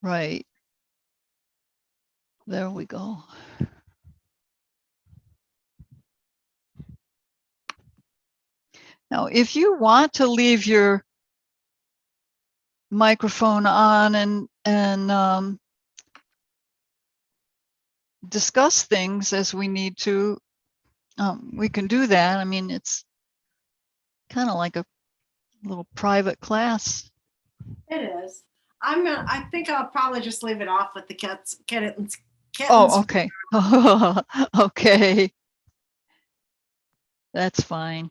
Right. There we go. Now, if you want to leave your microphone on and discuss things as we need to, we can do that. I mean, it's kind of like a little private class. It is. I think I'll probably just leave it off with the kittens. Oh, okay. Okay. That's fine.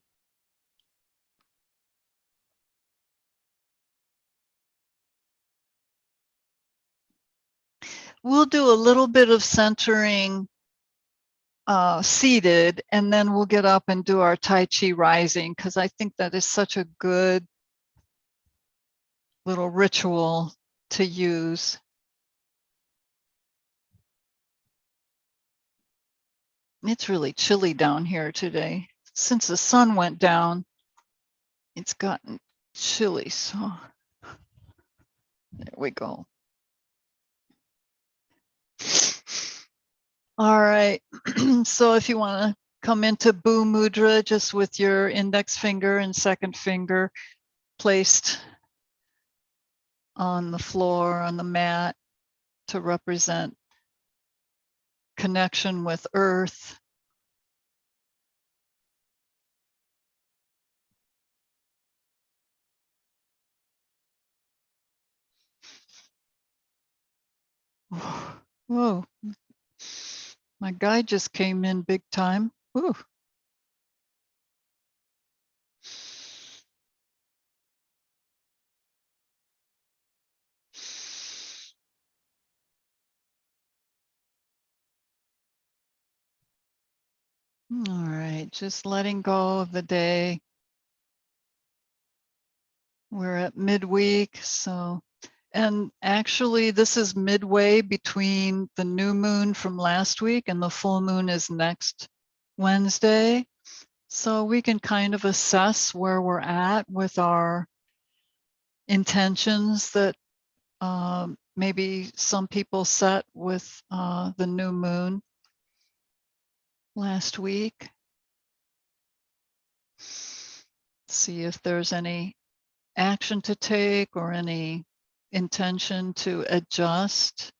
We'll do a little bit of centering seated, and then we'll get up and do our Tai Chi rising, because I think that is such a good little ritual to use. It's really chilly down here today. Since the sun went down, it's gotten chilly. So there we go. All right. So if you want to come into Bu Mudra just with your index finger and second finger placed on the floor, on the mat, to represent connection with earth. Whoa, my guy just came in big time. Whew. All right, just letting go of the day. We're at midweek, so, and actually this is midway between the new moon from last week and the full moon is next Wednesday. So we can kind of assess where we're at with our intentions that maybe some people set with the new moon last week. See if there's any action to take or any intention to adjust.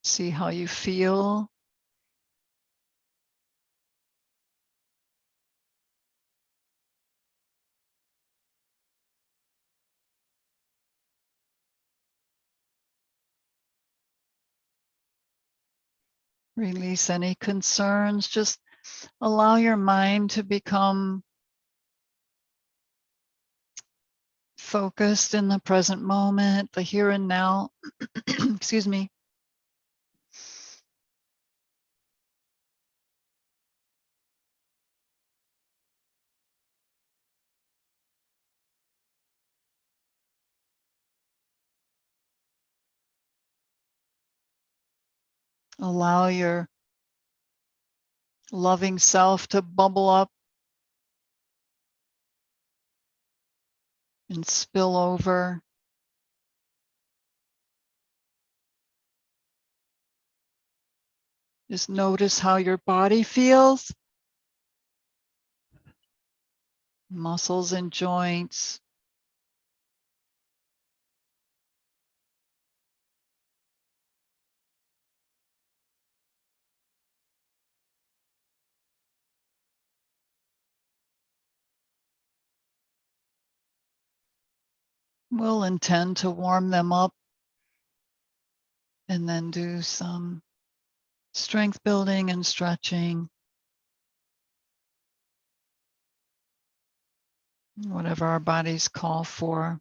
See how you feel. Release any concerns. Just allow your mind to become focused in the present moment, the here and now. Excuse me. Allow your loving self to bubble up and spill over. Just notice how your body feels. Muscles and joints. We'll intend to warm them up and then do some strength building and stretching. Whatever our bodies call for.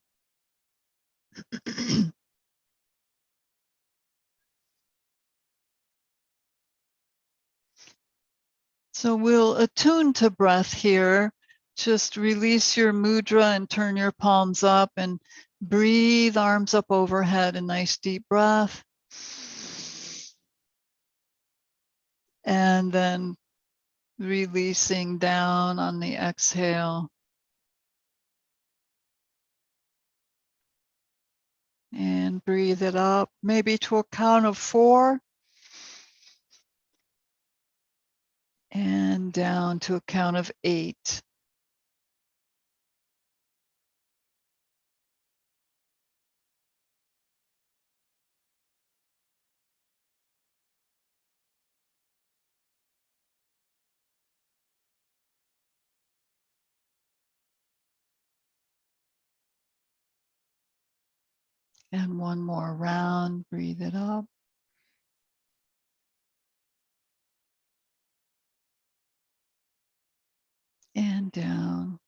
So we'll attune to breath here, just release your mudra and turn your palms up and breathe, arms up overhead, a nice deep breath. And then releasing down on the exhale. And breathe it up, maybe to a count of 4. And down to a count of 8. And one more round, breathe it up. And down.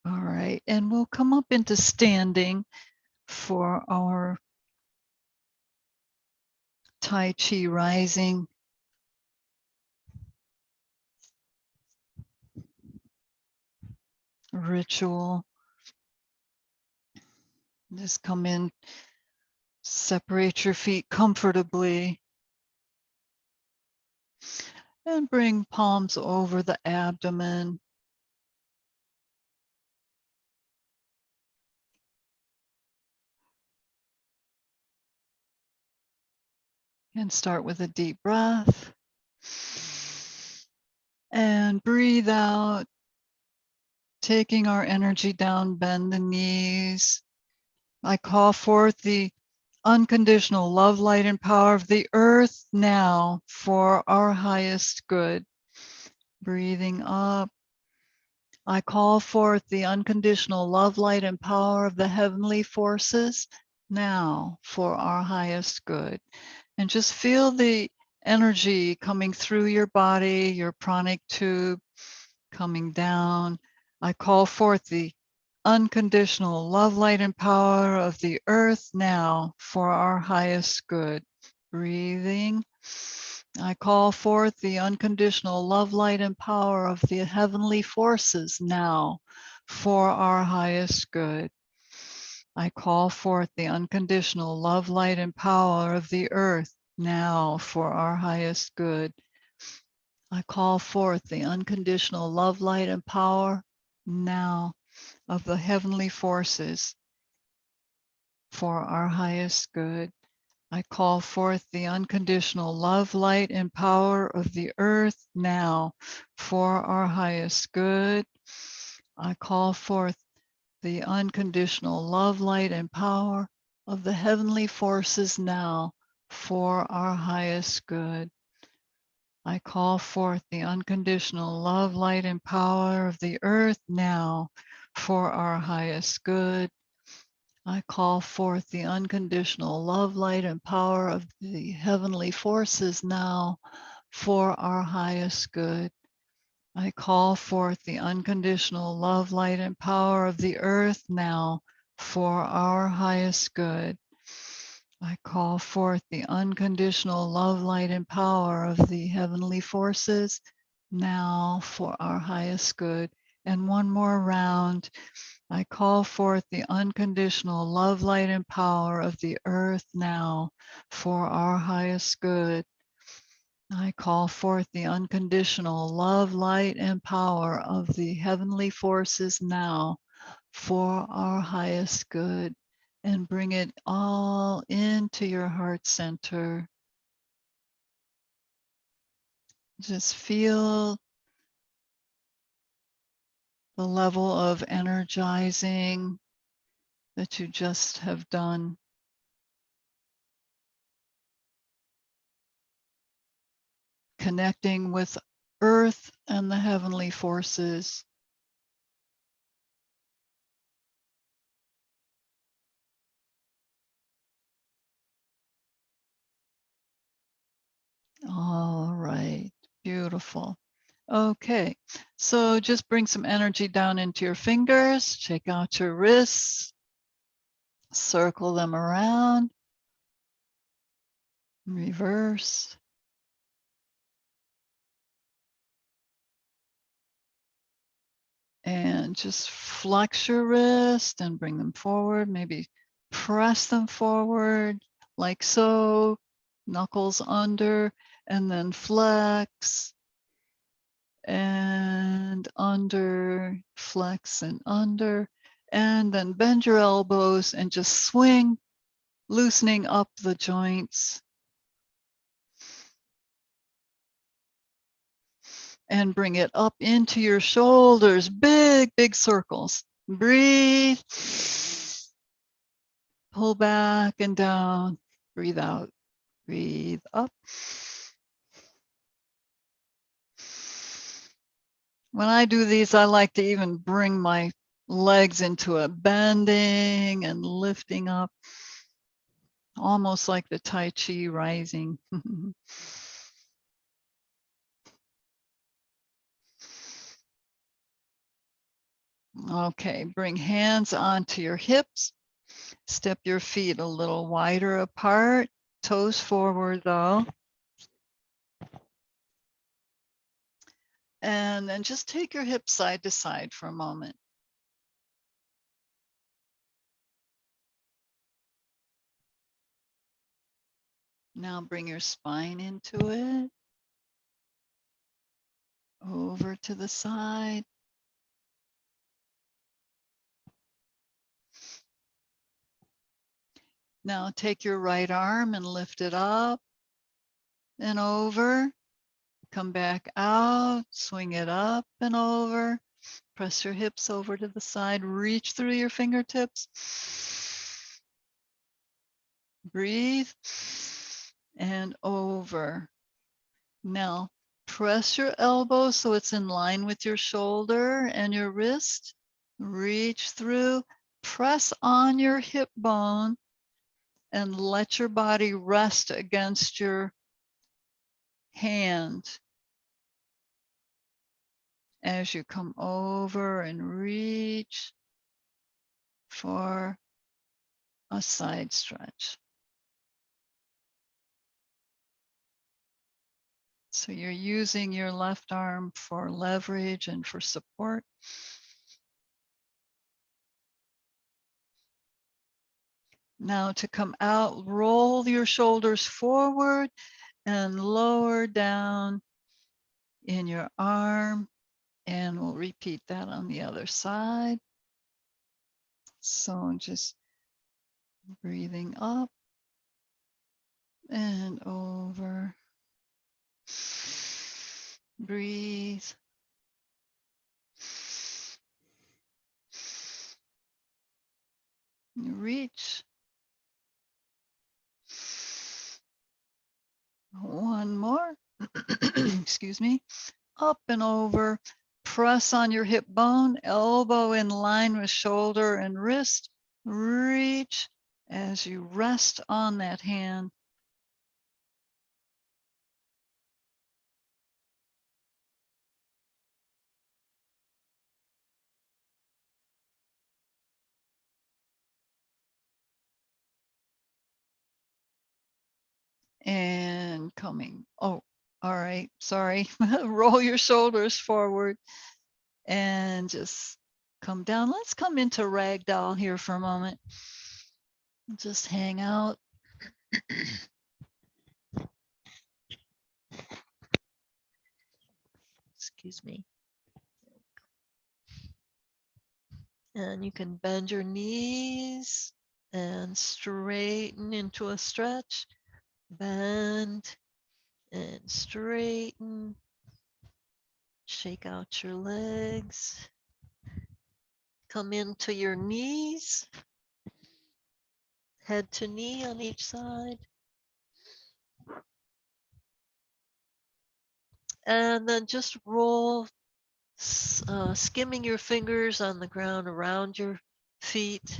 All right, and we'll come up into standing for our Tai Chi rising. Ritual. Just come in, separate your feet comfortably, and bring palms over the abdomen. And start with a deep breath. And breathe out, taking our energy down, bend the knees. I call forth the unconditional love, light, and power of the earth now for our highest good. Breathing up. I call forth the unconditional love, light, and power of the heavenly forces now for our highest good. And just feel the energy coming through your body, your pranic tube coming down. I call forth the unconditional love, light, and power of the earth now for our highest good. Breathing. I call forth the unconditional love, light, and power of the heavenly forces now for our highest good. I call forth the unconditional love, light, and power of the earth now for our highest good. I call forth the unconditional love, light, and power now of the heavenly forces for our highest good. I call forth the unconditional love, light, and power of the earth now for our highest good. I call forth the unconditional love, light, and power of the heavenly forces now for our highest good. I call forth the unconditional love, light, and power of the earth now for our highest good. I call forth the unconditional love, light, and power of the heavenly forces now for our highest good. I call forth the unconditional love, light, and power of the earth now for our highest good. I call forth the unconditional love, light, and power of the heavenly forces now for our highest good. And one more round. I call forth the unconditional love, light, and power of the earth now for our highest good. I call forth the unconditional love, light, and power of the heavenly forces now for our highest good. And bring it all into your heart center. Just feel the level of energizing that you just have done. Connecting with earth and the heavenly forces. All right, beautiful. Okay, so just bring some energy down into your fingers, check out your wrists, circle them around, reverse. And just flex your wrist and bring them forward. Maybe press them forward like so, knuckles under, and then flex and under, flex and under, and then bend your elbows and just swing, loosening up the joints. And bring it up into your shoulders, big, big circles. Breathe. Pull back and down. Breathe out. Breathe up. When I do these, I like to even bring my legs into a bending and lifting up, almost like the Tai Chi rising. Okay, bring hands onto your hips. Step your feet a little wider apart, toes forward though. And then just take your hips side to side for a moment. Now bring your spine into it. Over to the side. Now take your right arm and lift it up and over. Come back out, swing it up and over. Press your hips over to the side, reach through your fingertips. Breathe and over. Now press your elbow so it's in line with your shoulder and your wrist. Reach through, press on your hip bone and let your body rest against your hand as you come over and reach for a side stretch. So you're using your left arm for leverage and for support. Now to come out, roll your shoulders forward and lower down in your arm. And we'll repeat that on the other side. So just breathing up and over. Breathe. Reach. One more. Excuse me. Up and over. Press on your hip bone, elbow in line with shoulder and wrist. Reach as you rest on that hand. And coming. Oh, all right. Sorry. Roll your shoulders forward and just come down. Let's come into ragdoll here for a moment. Just hang out. Excuse me. And you can bend your knees and straighten into a stretch. Bend and straighten. Shake out your legs. Come into your knees. Head to knee on each side. And then just roll, skimming your fingers on the ground around your feet.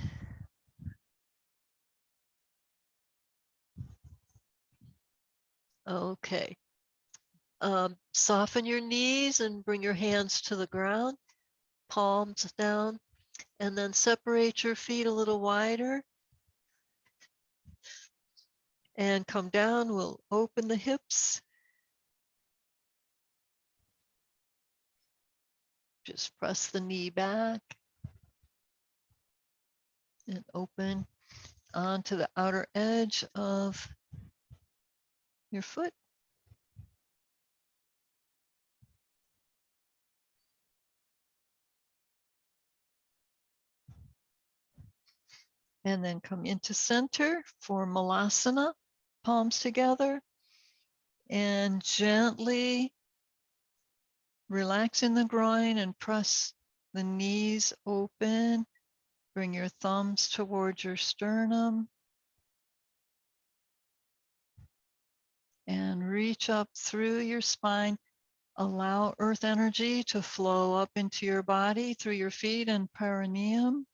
Okay. Soften your knees and bring your hands to the ground, palms down, and then separate your feet a little wider. And come down, we'll open the hips. Just press the knee back and open onto the outer edge of your foot. And then come into center for Malasana, palms together, and gently relax in the groin and press the knees open. Bring your thumbs towards your sternum and reach up through your spine. Allow earth energy to flow up into your body through your feet and perineum.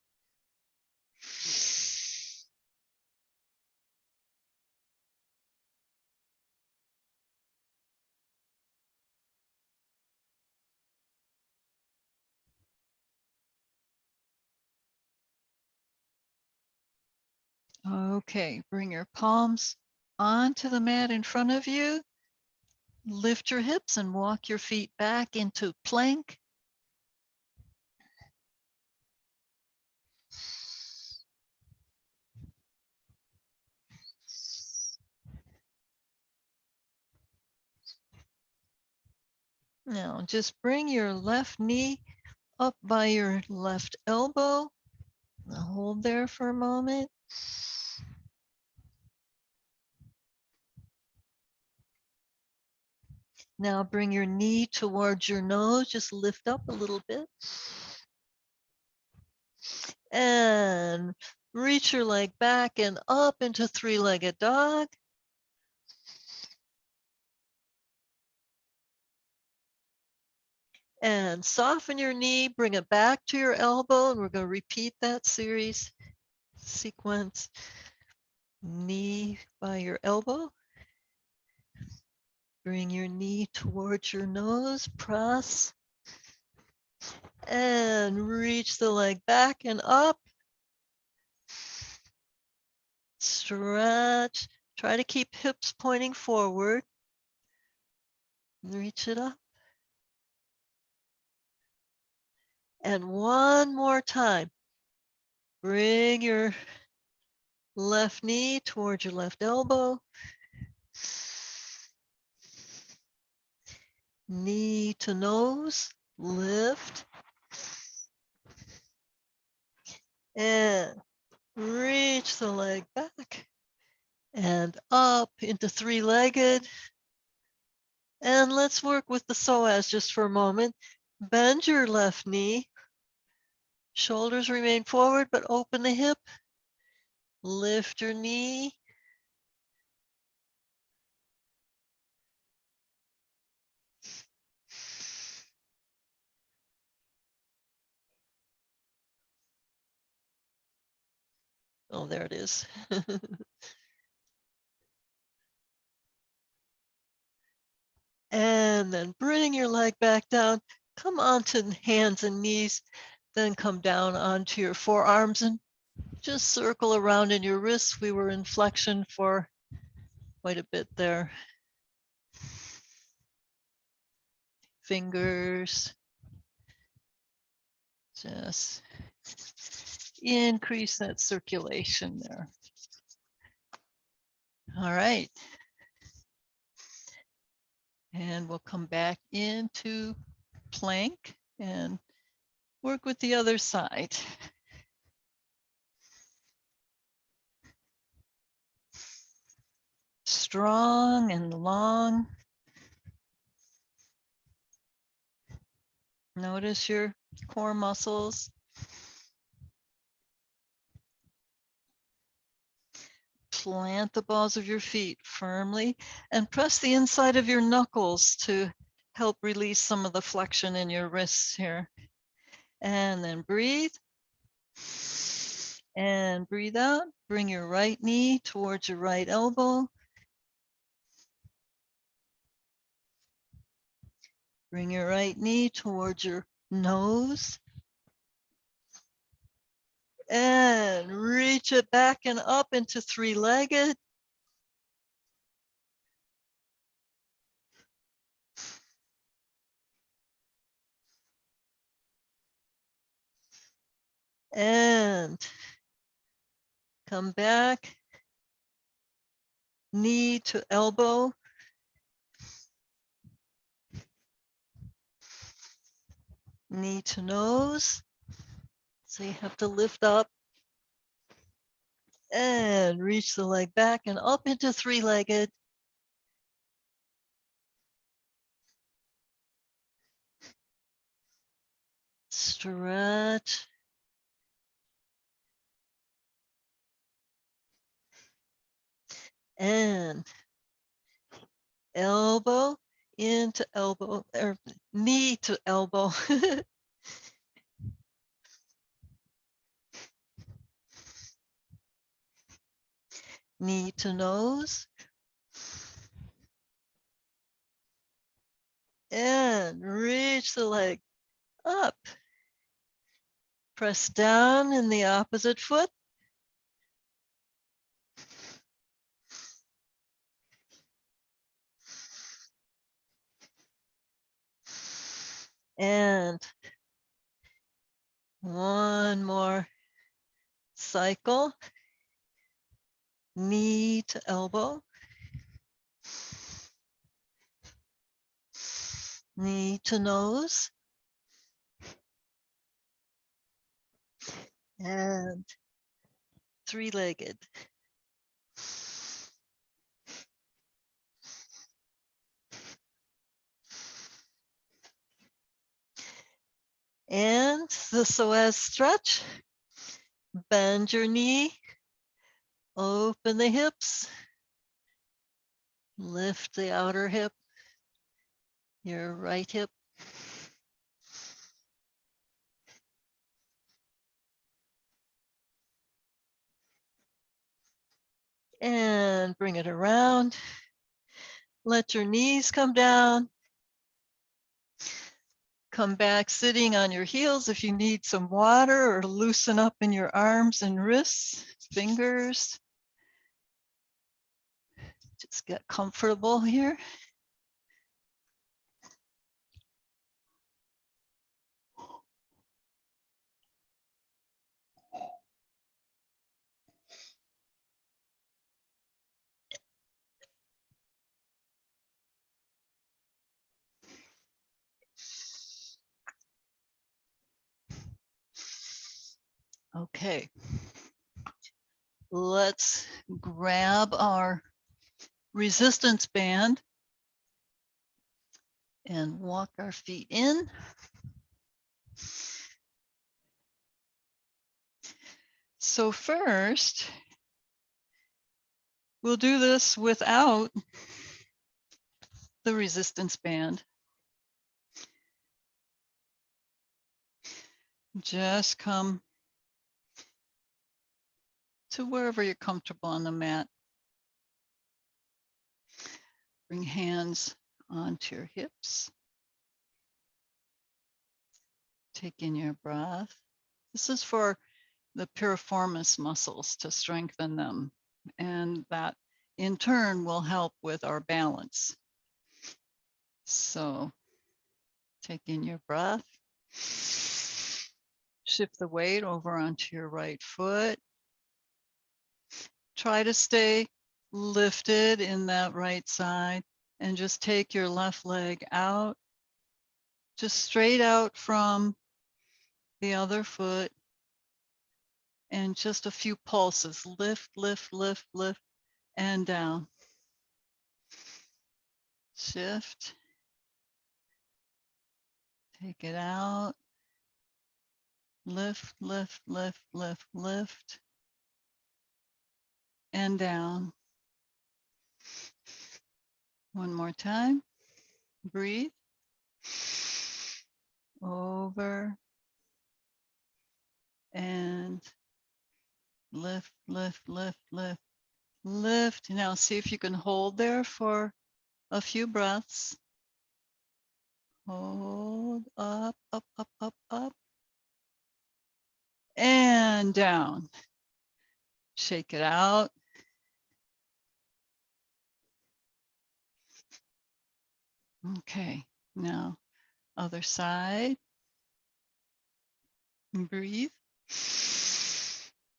Okay, bring your palms onto the mat in front of you. Lift your hips and walk your feet back into plank. Now just bring your left knee up by your left elbow. Now hold there for a moment. Now bring your knee towards your nose. Just lift up a little bit. And reach your leg back and up into three-legged dog. And soften your knee, bring it back to your elbow, and we're going to repeat that sequence. Knee by your elbow. Bring your knee towards your nose, press, and reach the leg back and up. Stretch, try to keep hips pointing forward. Reach it up. And one more time. Bring your left knee towards your left elbow. Knee to nose, lift. And reach the leg back and up into three-legged. And let's work with the psoas just for a moment. Bend your left knee. Shoulders remain forward, but open the hip. Lift your knee. Oh, there it is. And then bring your leg back down. Come onto hands and knees. Then come down onto your forearms and just circle around in your wrists. We were in flexion for quite a bit there. Fingers. Just increase that circulation there. All right. And we'll come back into plank and work with the other side. Strong and long. Notice your core muscles. Plant the balls of your feet firmly and press the inside of your knuckles to help release some of the flexion in your wrists here. And then breathe. And breathe out. Bring your right knee towards your right elbow. Bring your right knee towards your nose. And reach it back and up into three-legged. And come back, knee to elbow. Knee to nose. So you have to lift up and reach the leg back and up into three-legged. Stretch. And elbow into elbow, or knee to elbow. Knee to nose. And reach the leg up. Press down in the opposite foot. And one more cycle. Knee to elbow. Knee to nose. And three-legged. And the psoas stretch. Bend your knee. Open the hips. Lift the outer hip. Your right hip. And bring it around. Let your knees come down. Come back sitting on your heels if you need some water or loosen up in your arms and wrists, fingers. Just get comfortable here. Okay. Let's grab our resistance band and walk our feet in. So first, we'll do this without the resistance band. Just come to wherever you're comfortable on the mat. Bring hands onto your hips. Take in your breath. This is for the piriformis muscles to strengthen them. And that in turn will help with our balance. So take in your breath. Shift the weight over onto your right foot. Try to stay lifted in that right side and just take your left leg out, just straight out from the other foot, and just a few pulses. Lift, lift, lift, lift, and down. Shift. Take it out. Lift, lift, lift, lift, lift, and down. One more time. Breathe. Over and lift, lift, lift, lift, lift. Now see if you can hold there for a few breaths. Hold up, up, up, up, up, and down. Shake it out. Okay, now other side. Breathe.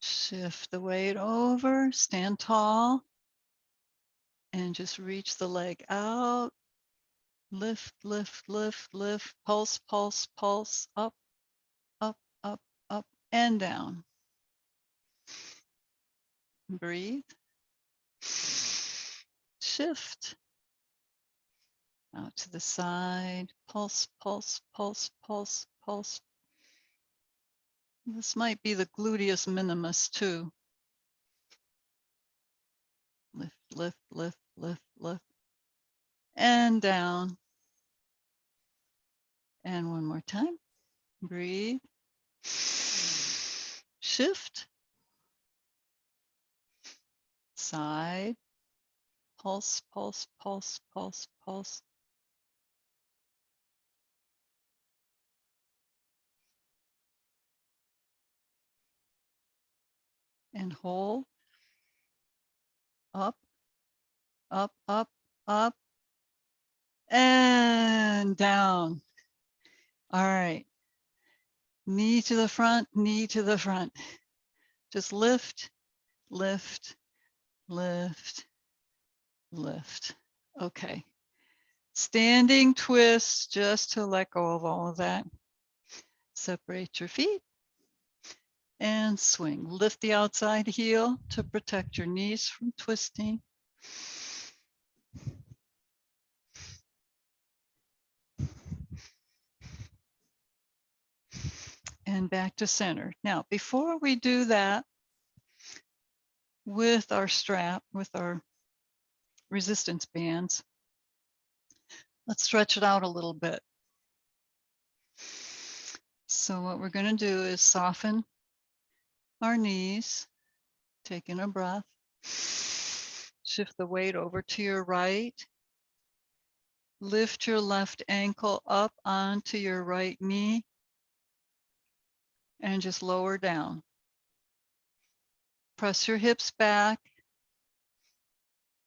Shift the weight over, stand tall, and just reach the leg out. Lift, lift, lift, lift, pulse, pulse, pulse, up, up, up, up, and down. Breathe. Shift. Out to the side, pulse, pulse, pulse, pulse, pulse. This might be the gluteus minimus too. Lift, lift, lift, lift, lift, and down. And one more time. Breathe. Shift. Side. Pulse, pulse, pulse, pulse, pulse. And hold. Up, up, up, up, and down. All right. Knee to the front, knee to the front. Just lift, lift, lift, lift. Okay. Standing twist, just to let go of all of that. Separate your feet and swing. Lift the outside heel to protect your knees from twisting. And back to center. Now, before we do that with our strap, with our resistance bands, let's stretch it out a little bit. So what we're going to do is soften our knees, taking a breath, shift the weight over to your right, lift your left ankle up onto your right knee, and just lower down. Press your hips back.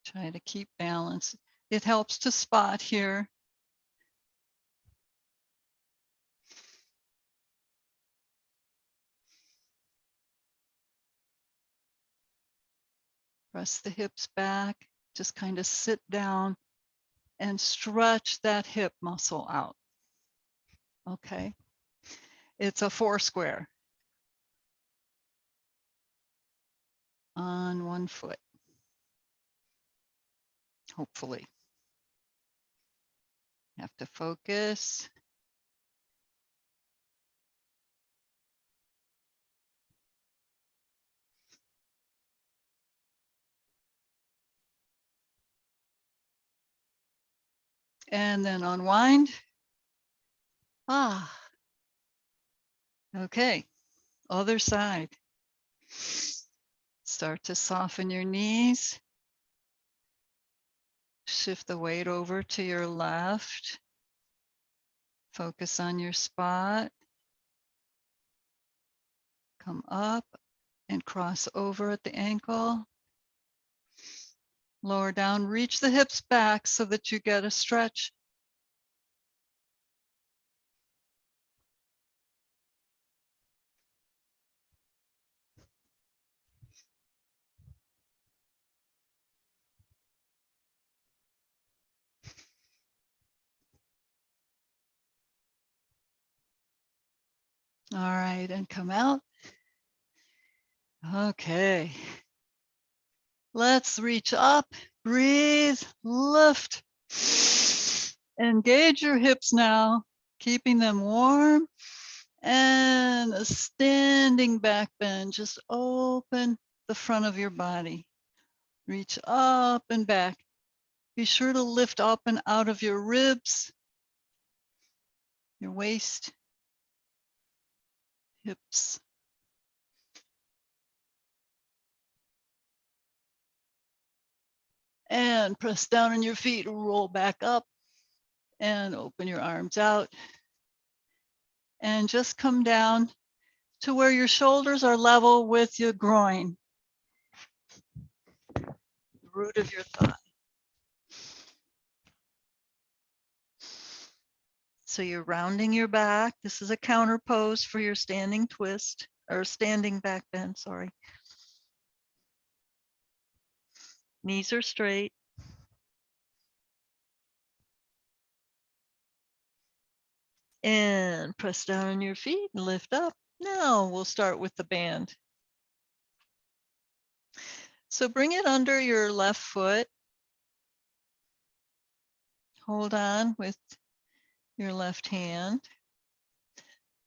Try to keep balance. It helps to spot here. Press the hips back. Just kind of sit down and stretch that hip muscle out. Okay. It's a 4 square on one foot. Hopefully. Have to focus. And then unwind. Ah. Okay. Other side. Start to soften your knees. Shift the weight over to your left. Focus on your spot. Come up and cross over at the ankle. Lower down, reach the hips back so that you get a stretch. All right, and come out. Okay. Let's reach up, breathe, lift. Engage your hips now, keeping them warm. And a standing back bend, just open the front of your body. Reach up and back. Be sure to lift up and out of your ribs, your waist, hips. And press down on your feet, roll back up and open your arms out. And just come down to where your shoulders are level with your groin, the root of your thigh. So you're rounding your back. This is a counter pose for your standing twist. or standing back bend, sorry. Knees are straight. And press down on your feet and lift up. Now we'll start with the band. So bring it under your left foot. Hold on with your left hand.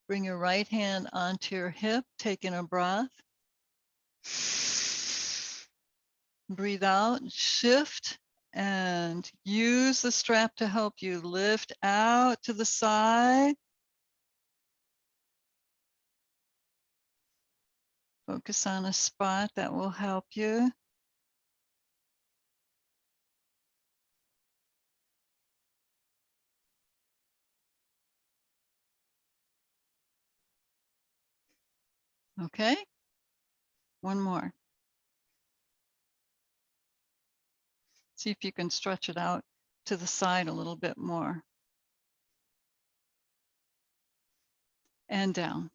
Bring your right hand onto your hip, taking a breath. Breathe out, shift, and use the strap to help you lift out to the side. Focus on a spot that will help you. Okay, one more. See if you can stretch it out to the side a little bit more. And down.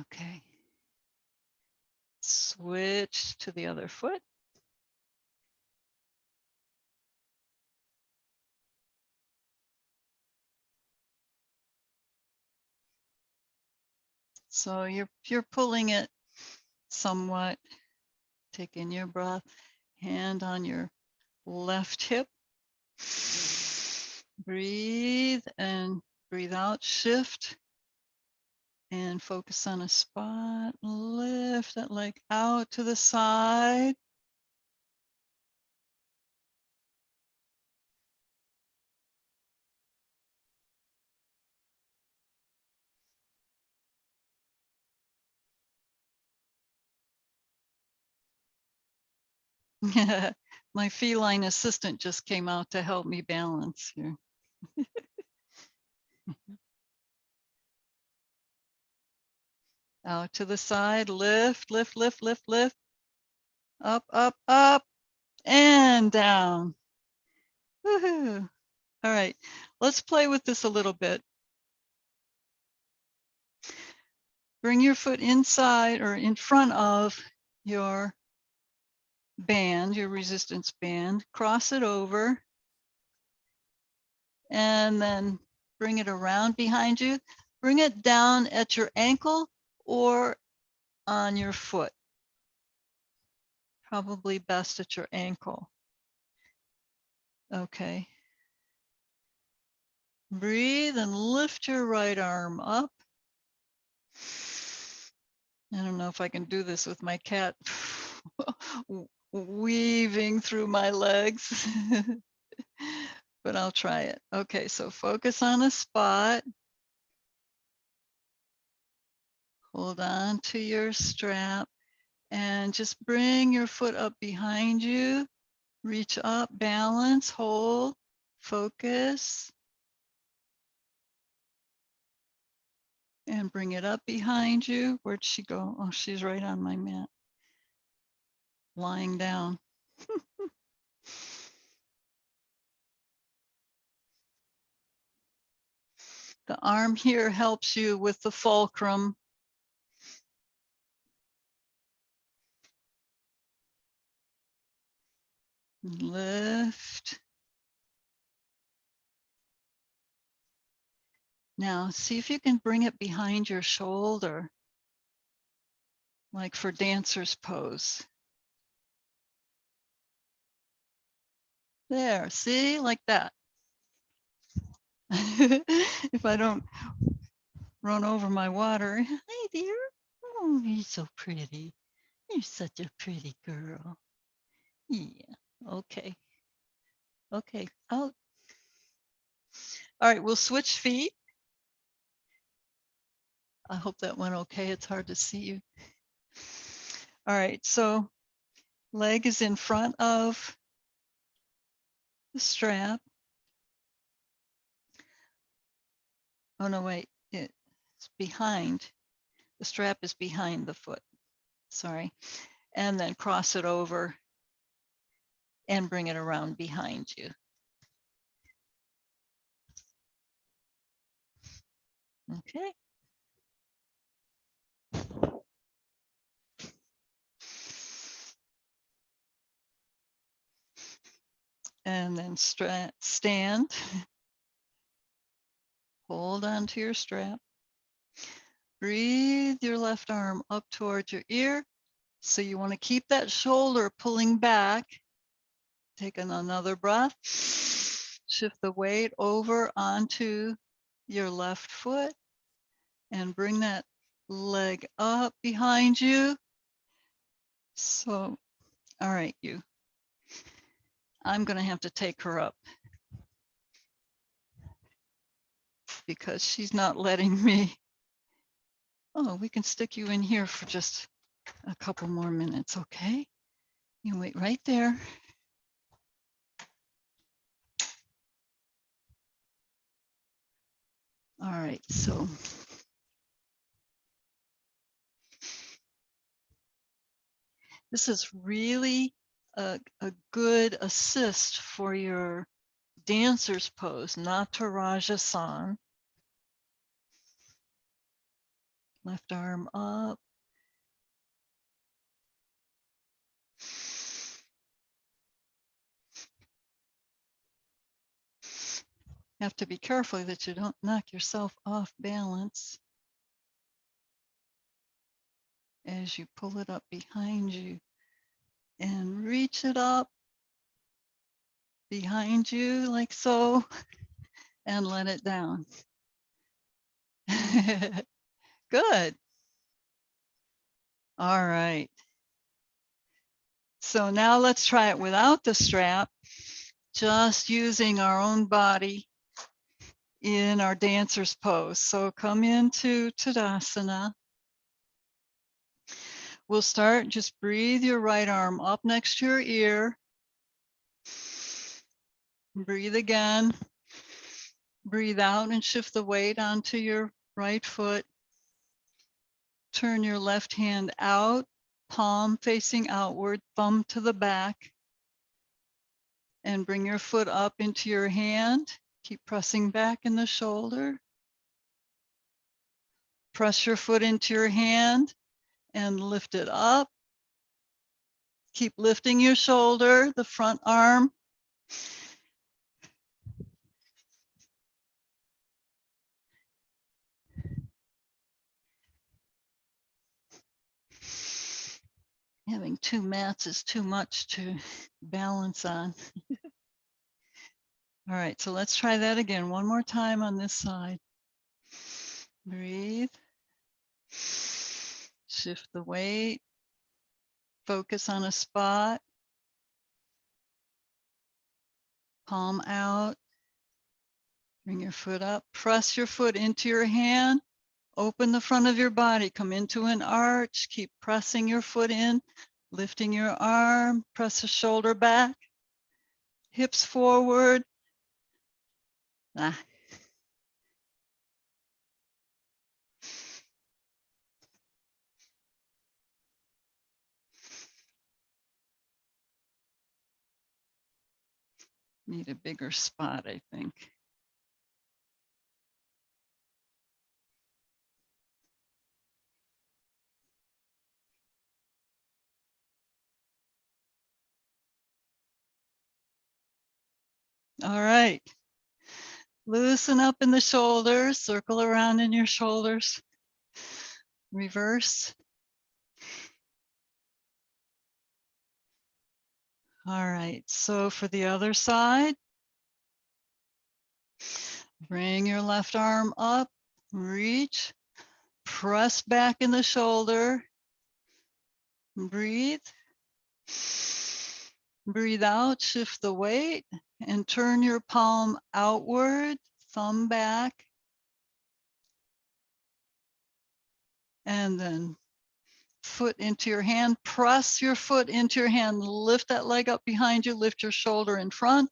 Okay. Switch to the other foot. So you're pulling it somewhat. Taking your breath, hand on your left hip. Breathe and breathe out, shift. And focus on a spot. Lift that leg out to the side. My feline assistant just came out to help me balance here. Out to the side, lift, lift, lift, lift, lift. Up, up, up, and down. Woohoo. All right, let's play with this a little bit. Bring your foot inside or in front of your band, your resistance band, cross it over, and then bring it around behind you. Bring it down at your ankle or on your foot. Probably best at your ankle. Okay. Breathe and lift your right arm up. I don't know if I can do this with my cat weaving through my legs, but I'll try it. Okay, so focus on a spot. Hold on to your strap and just bring your foot up behind you. Reach up, balance, hold, focus. And bring it up behind you. Where'd she go? Oh, she's right on my mat. Lying down. The arm here helps you with the fulcrum. Lift. Now, see if you can bring it behind your shoulder, like for dancer's pose. There, see, like that. If I don't run over my water. Hi, dear. Oh, you're so pretty. You're such a pretty girl. Yeah, okay. Okay, out. All right, we'll switch feet. I hope that went okay. It's hard to see you. All right, so leg is in front of the strap. Oh, no, wait, it's behind. The strap is behind the foot, sorry. And then cross it over and bring it around behind you. Okay. and then stand. Hold on to your strap. Breathe your left arm up towards your ear. So you want to keep that shoulder pulling back. Take another breath. Shift the weight over onto your left foot and bring that leg up behind you. So, all right, I'm going to have to take her up because she's not letting me. Oh, we can stick you in here for just a couple more minutes, okay? You wait right there. All right, so this is really a good assist for your dancer's pose, Natarajasana. Left arm up. You have to be careful that you don't knock yourself off balance as you pull it up behind you and reach it up behind you like so and let it down. Good. All right. So now let's try it without the strap, just using our own body in our dancer's pose. So come into Tadasana. We'll start, just breathe your right arm up next to your ear. Breathe again. Breathe out and shift the weight onto your right foot. Turn your left hand out, palm facing outward, thumb to the back. And bring your foot up into your hand. Keep pressing back in the shoulder. Press your foot into your hand and lift it up. Keep lifting your shoulder, the front arm. Having two mats is too much to balance on. All right, so let's try that again. One more time on this side. Breathe. Shift the weight. Focus on a spot. Palm out. Bring your foot up. Press your foot into your hand. Open the front of your body. Come into an arch. Keep pressing your foot in. Lifting your arm. Press the shoulder back. Hips forward. Need a bigger spot, I think. All right. Loosen up in the shoulders, circle around in your shoulders. Reverse. All right, so for the other side, bring your left arm up, reach, press back in the shoulder, breathe. Breathe out, shift the weight, and turn your palm outward, thumb back, and then foot into your hand. Press your foot into your hand, lift that leg up behind you, lift your shoulder in front,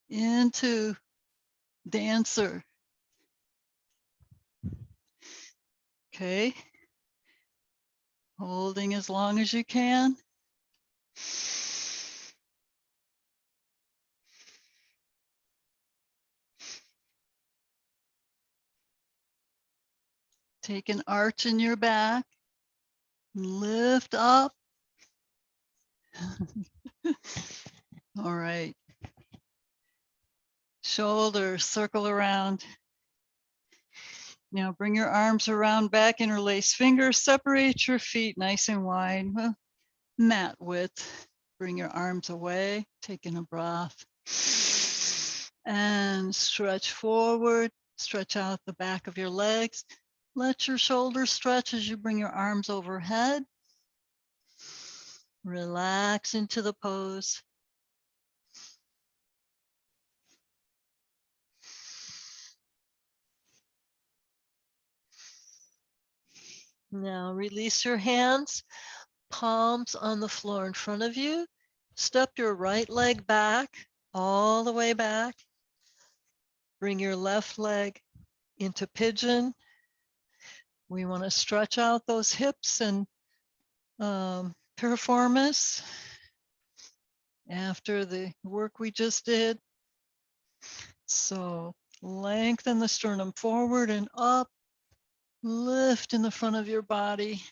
into dancer. Okay. Holding as long as you can. Take an arch in your back. Lift up. All right. Shoulders circle around. Now bring your arms around back, interlace fingers, separate your feet nice and wide, mat width. Bring your arms away, taking a breath. And stretch forward, stretch out the back of your legs. Let your shoulders stretch as you bring your arms overhead. Relax into the pose. Now release your hands, palms on the floor in front of you. Step your right leg back, all the way back. Bring your left leg into pigeon. We want to stretch out those hips and piriformis after the work we just did. So lengthen the sternum forward and up, lift in the front of your body.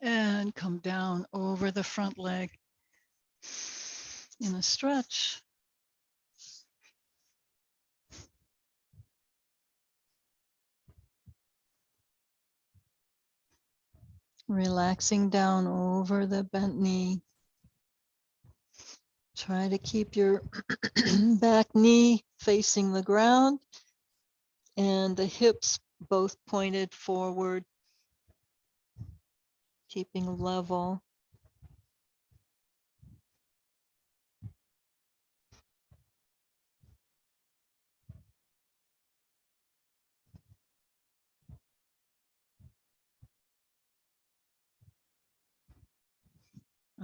And come down over the front leg in a stretch. Relaxing down over the bent knee. Try to keep your back knee facing the ground and the hips both pointed forward, keeping level.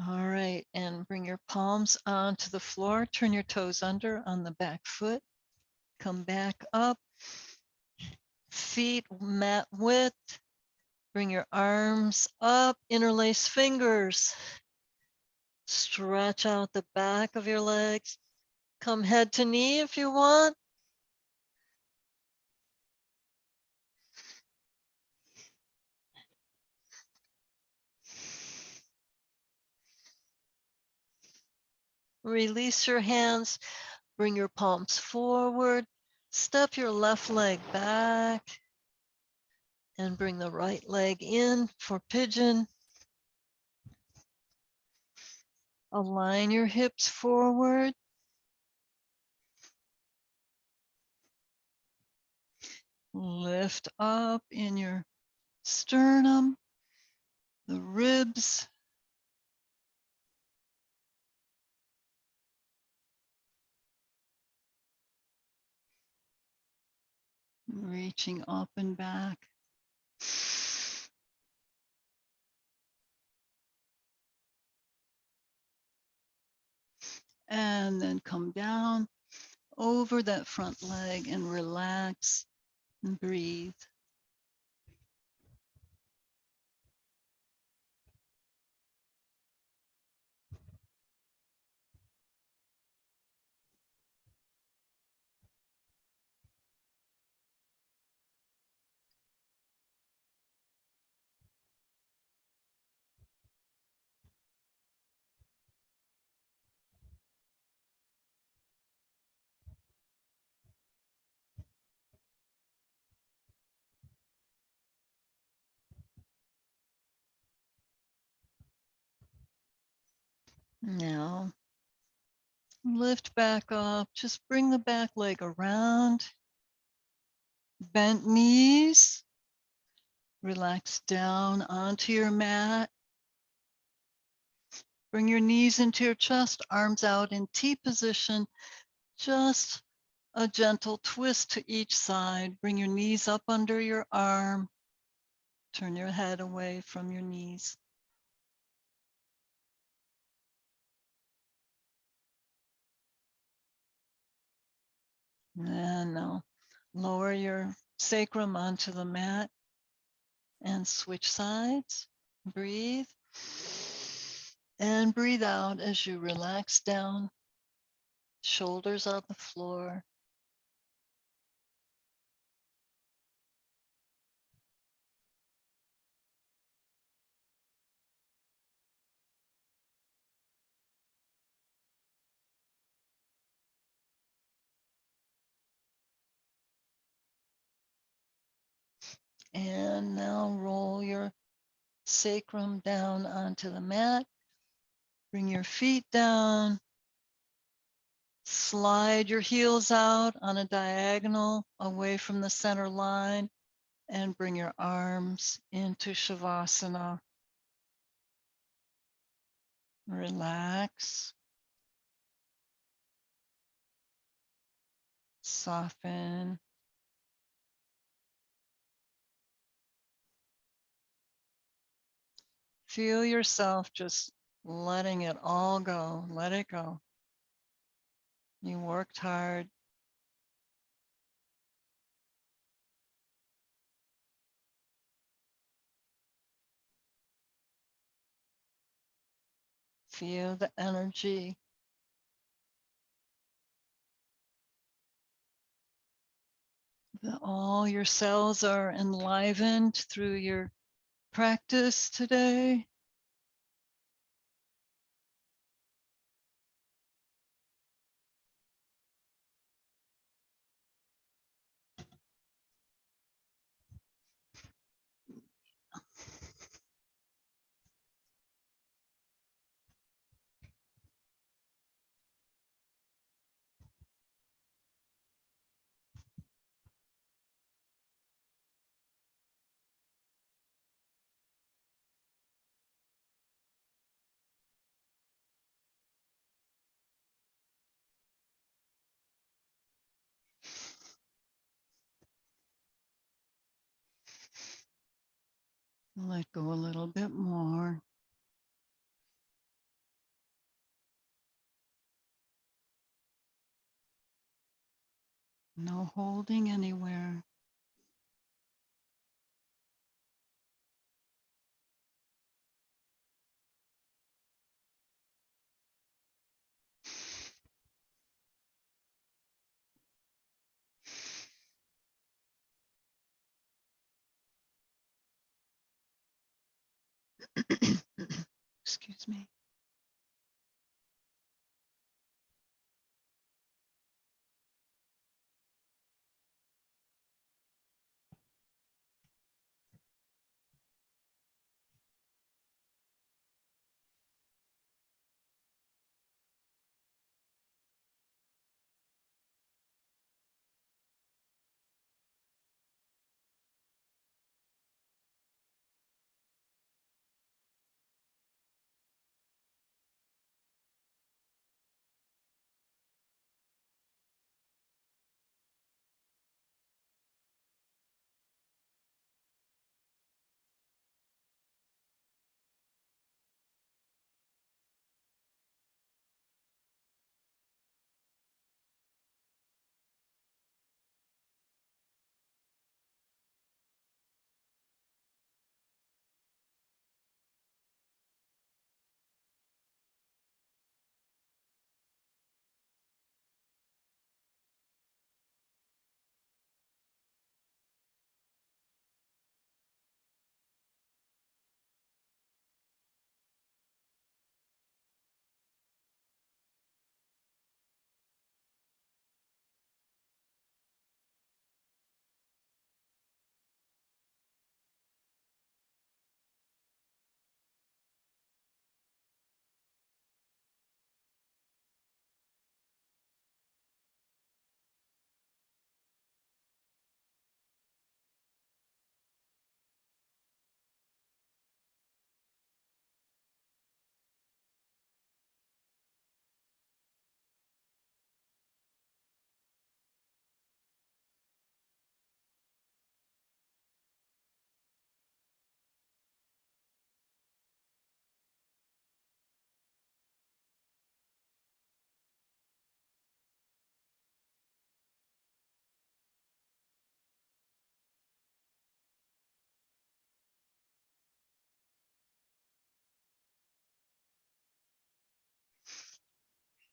All right, and bring your palms onto the floor. Turn your toes under on the back foot. Come back up. Feet mat width. Bring your arms up, interlace fingers. Stretch out the back of your legs. Come head to knee if you want. Release your hands. Bring your palms forward. Step your left leg back. And bring the right leg in for pigeon. Align your hips forward. Lift up in your sternum, the ribs. Reaching up and back. And then come down over that front leg and relax and breathe. Now, lift back up. Just bring the back leg around. Bent knees. Relax down onto your mat. Bring your knees into your chest, arms out in T position. Just a gentle twist to each side. Bring your knees up under your arm. Turn your head away from your knees. And now lower your sacrum onto the mat and switch sides. Breathe. And breathe out as you relax down. Shoulders on the floor. And now roll your sacrum down onto the mat. Bring your feet down. Slide your heels out on a diagonal away from the center line and bring your arms into Shavasana. Relax. Soften. Feel yourself just letting it all go. Let it go. You worked hard. Feel the energy. All your cells are enlivened through your practice today. Let go a little bit more. No holding anywhere. Excuse me.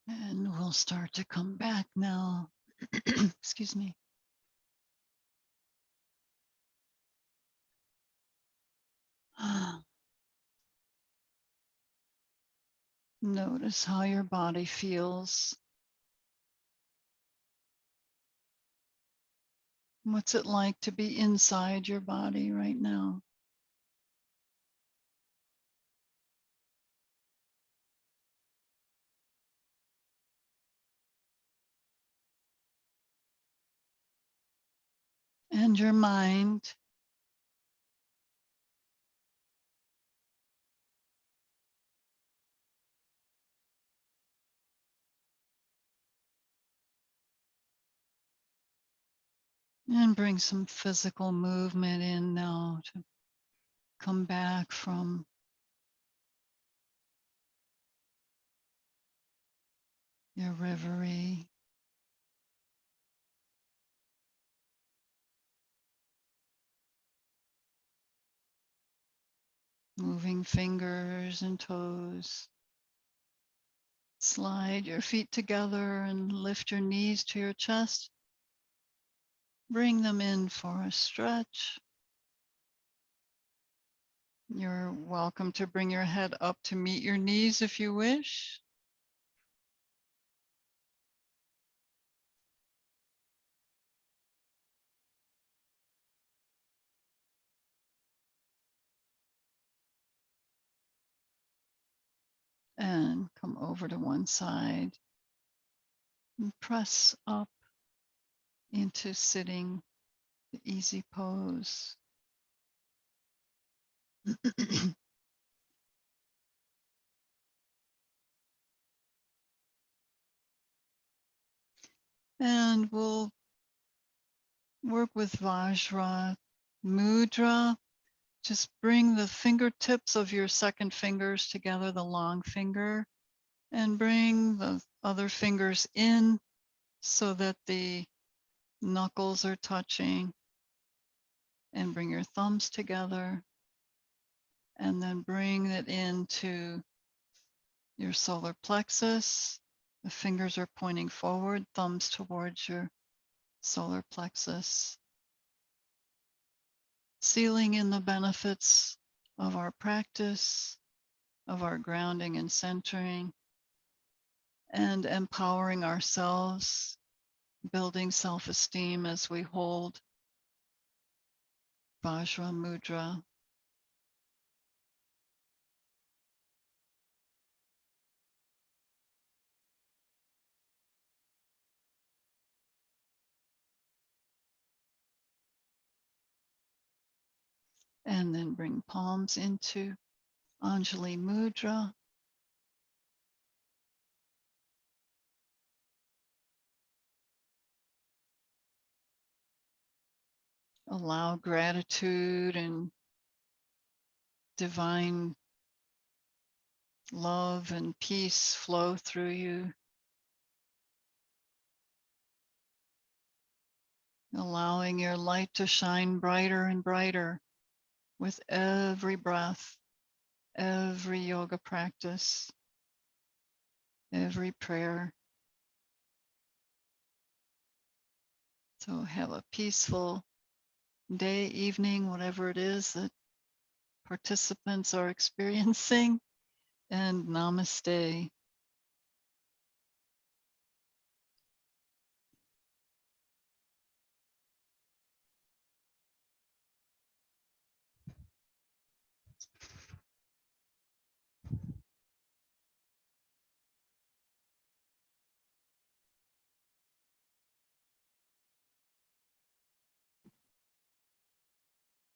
And we'll start to come back now. Excuse me. Notice how your body feels. What's it like to be inside your body right now? And your mind. And bring some physical movement in now to come back from your reverie. Moving fingers and toes. Slide your feet together and lift your knees to your chest. Bring them in for a stretch. You're welcome to bring your head up to meet your knees if you wish. And come over to one side and press up into sitting, the easy pose. And we'll work with Vajra Mudra. Just bring the fingertips of your second fingers together, the long finger, and bring the other fingers in so that the knuckles are touching, and bring your thumbs together, and then bring it into your solar plexus. The fingers are pointing forward, thumbs towards your solar plexus. Sealing in the benefits of our practice, of our grounding and centering, and empowering ourselves, building self-esteem as we hold Vajra Mudra. And then bring palms into Anjali Mudra. Allow gratitude and divine love and peace flow through you. Allowing your light to shine brighter and brighter with every breath, every yoga practice, every prayer. So have a peaceful day, evening, whatever it is that participants are experiencing, and namaste.